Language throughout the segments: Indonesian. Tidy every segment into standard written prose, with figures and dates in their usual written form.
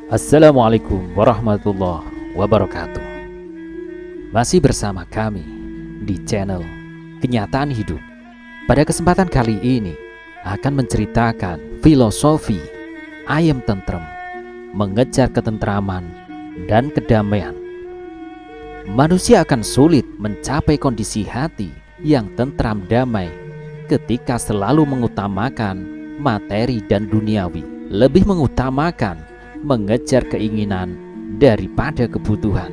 Assalamualaikum warahmatullahi wabarakatuh. Masih bersama kami di channel Kenyataan Hidup. Pada kesempatan kali ini akan menceritakan filosofi ayam tentrem, mengejar ketentraman dan kedamaian. Manusia akan sulit mencapai kondisi hati yang tentram damai ketika selalu mengutamakan materi dan duniawi, lebih mengutamakan mengejar keinginan daripada kebutuhan.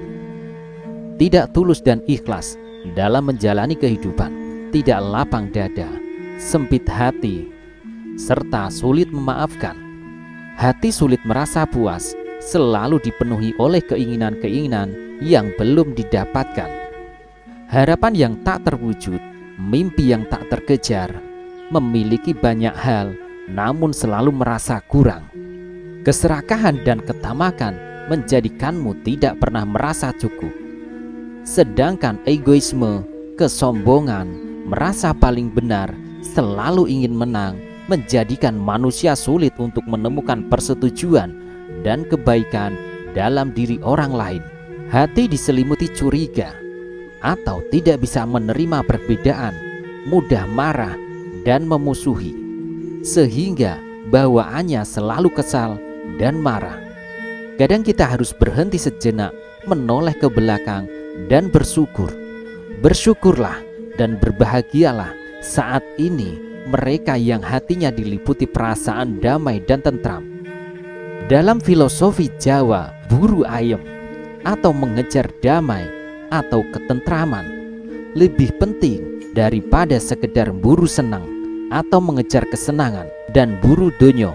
Tidak tulus dan ikhlas dalam menjalani kehidupan, tidak lapang dada, sempit hati, serta sulit memaafkan. Hati sulit merasa puas, selalu dipenuhi oleh keinginan-keinginan yang belum didapatkan. Harapan yang tak terwujud, mimpi yang tak terkejar, memiliki banyak hal namun selalu merasa kurang. Keserakahan dan ketamakan menjadikanmu tidak pernah merasa cukup. Sedangkan egoisme, kesombongan, merasa paling benar, selalu ingin menang, menjadikan manusia sulit untuk menemukan persetujuan dan kebaikan dalam diri orang lain. Hati diselimuti curiga atau tidak bisa menerima perbedaan, mudah marah dan memusuhi, sehingga bawaannya selalu kesal dan marah. Kadang kita harus berhenti sejenak, menoleh ke belakang dan bersyukur. Bersyukurlah dan berbahagialah saat ini mereka yang hatinya diliputi perasaan damai dan tentram. Dalam filosofi Jawa, buru ayam atau mengejar damai atau ketentraman lebih penting daripada sekedar buru senang atau mengejar kesenangan dan buru donyo,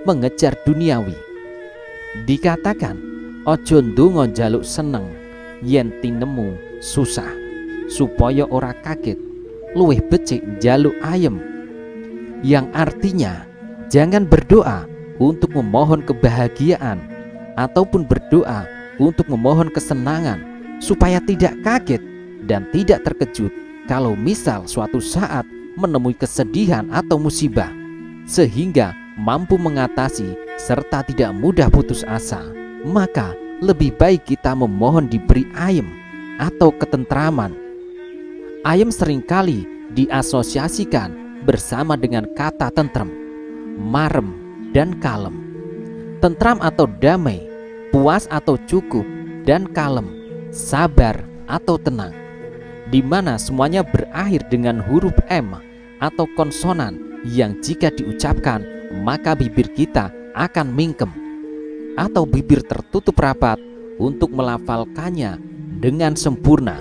mengejar duniawi. Dikatakan ojo ndonga njaluk seneng yen tinemu susah, supaya ora kaget luwih becik njaluk ayem, yang artinya jangan berdoa untuk memohon kebahagiaan ataupun berdoa untuk memohon kesenangan supaya tidak kaget dan tidak terkejut kalau misal suatu saat menemui kesedihan atau musibah, sehingga mampu mengatasi serta tidak mudah putus asa. Maka lebih baik kita memohon diberi ayem atau ketentraman. Ayem seringkali diasosiasikan bersama dengan kata tentrem, marem, dan kalem. Tentram atau damai, puas atau cukup, dan kalem, sabar atau tenang, di mana semuanya berakhir dengan huruf M atau konsonan yang jika diucapkan maka bibir kita akan mingkem atau bibir tertutup rapat untuk melafalkannya dengan sempurna.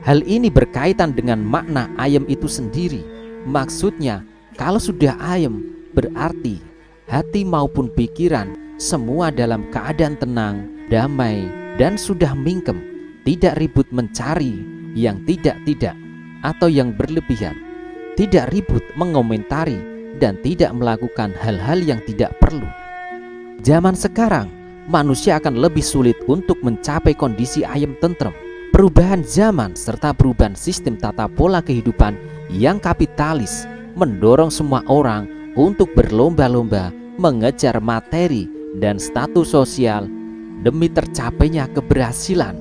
Hal ini berkaitan dengan makna ayem itu sendiri. Maksudnya kalau sudah ayem berarti hati maupun pikiran semua dalam keadaan tenang, damai, dan sudah mingkem, tidak ribut mencari yang tidak-tidak atau yang berlebihan, tidak ribut mengomentari dan tidak melakukan hal-hal yang tidak perlu. Zaman sekarang manusia akan lebih sulit untuk mencapai kondisi ayem tentrem. Perubahan zaman serta perubahan sistem tata pola kehidupan yang kapitalis mendorong semua orang untuk berlomba-lomba mengejar materi dan status sosial demi tercapainya keberhasilan.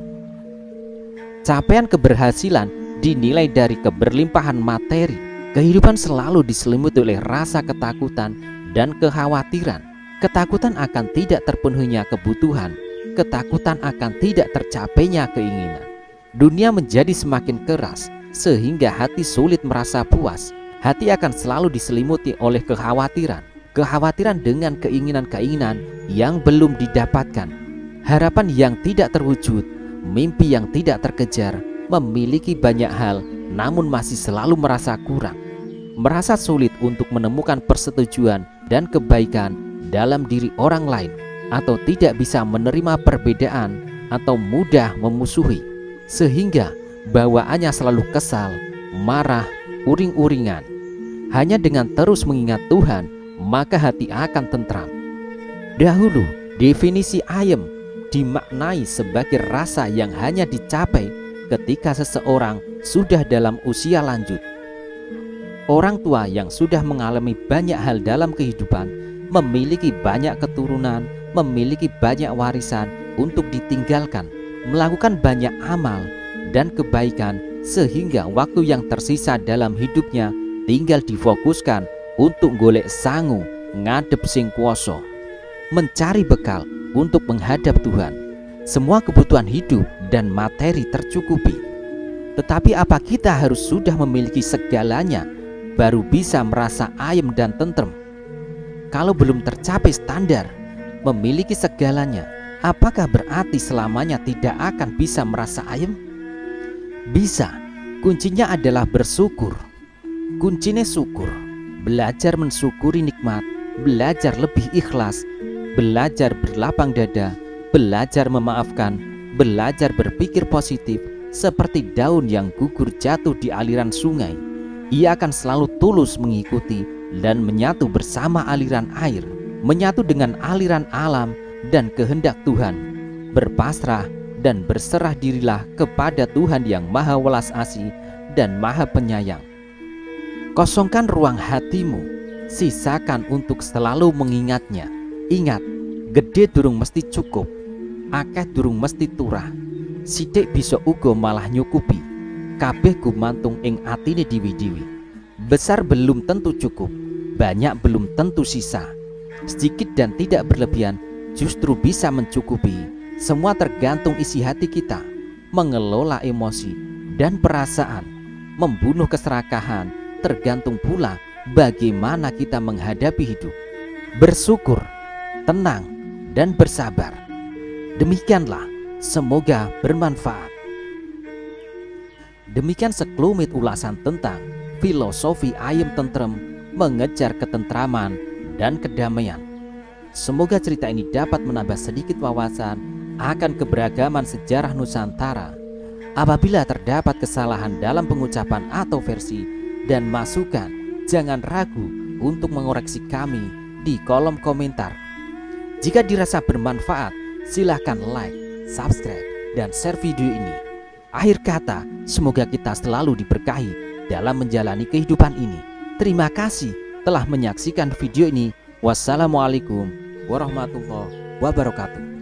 Capaian keberhasilan dinilai dari keberlimpahan materi. Kehidupan selalu diselimuti oleh rasa ketakutan dan kekhawatiran. Ketakutan akan tidak terpenuhinya kebutuhan, ketakutan akan tidak tercapainya keinginan. Dunia menjadi semakin keras sehingga hati sulit merasa puas. Hati akan selalu diselimuti oleh kekhawatiran, kekhawatiran dengan keinginan-keinginan yang belum didapatkan, harapan yang tidak terwujud, mimpi yang tidak terkejar, memiliki banyak hal namun masih selalu merasa kurang, merasa sulit untuk menemukan persetujuan dan kebaikan dalam diri orang lain, atau tidak bisa menerima perbedaan atau mudah memusuhi, sehingga bawaannya selalu kesal, marah, uring-uringan. Hanya dengan terus mengingat Tuhan, maka hati akan tentram. Dahulu, definisi ayem dimaknai sebagai rasa yang hanya dicapai ketika seseorang sudah dalam usia lanjut. Orang tua yang sudah mengalami banyak hal dalam kehidupan, memiliki banyak keturunan, memiliki banyak warisan untuk ditinggalkan, melakukan banyak amal dan kebaikan, sehingga waktu yang tersisa dalam hidupnya tinggal difokuskan untuk golek sangu ngadep sing kuwasa, mencari bekal untuk menghadap Tuhan. Semua kebutuhan hidup dan materi tercukupi. Tetapi apa kita harus sudah memiliki segalanya baru bisa merasa ayem dan tentrem? Kalau belum tercapai standar memiliki segalanya, apakah berarti selamanya tidak akan bisa merasa ayem? Bisa. Kuncinya adalah bersyukur. Kuncinya syukur. Belajar mensyukuri nikmat, belajar lebih ikhlas, belajar berlapang dada, belajar memaafkan, belajar berpikir positif. Seperti daun yang gugur jatuh di aliran sungai, ia akan selalu tulus mengikuti dan menyatu bersama aliran air, menyatu dengan aliran alam dan kehendak Tuhan. Berpasrah dan berserah dirilah kepada Tuhan yang Maha Welas Asih dan Maha Penyayang. Kosongkan ruang hatimu, sisakan untuk selalu mengingatnya. Ingat, gede durung mesti cukup, akeh durung mesti turah, sithik bisa uga malah nyukupi. Kabeh gumantung ing atine diwi-diwi. Besar belum tentu cukup, banyak belum tentu sisa. Sedikit dan tidak berlebihan justru bisa mencukupi. Semua tergantung isi hati kita, mengelola emosi dan perasaan, membunuh keserakahan, tergantung pula bagaimana kita menghadapi hidup. Bersyukur, tenang, dan bersabar. Demikianlah, semoga bermanfaat. Demikian sekelumit ulasan tentang filosofi ayem tentrem, mengejar ketentraman dan kedamaian. Semoga cerita ini dapat menambah sedikit wawasan akan keberagaman sejarah Nusantara. Apabila terdapat kesalahan dalam pengucapan atau versi dan masukan, jangan ragu untuk mengoreksi kami di kolom komentar. Jika dirasa bermanfaat, silahkan like, subscribe, dan share video ini. Akhir kata, semoga kita selalu diberkahi dalam menjalani kehidupan ini. Terima kasih telah menyaksikan video ini. Wassalamualaikum warahmatullahi wabarakatuh.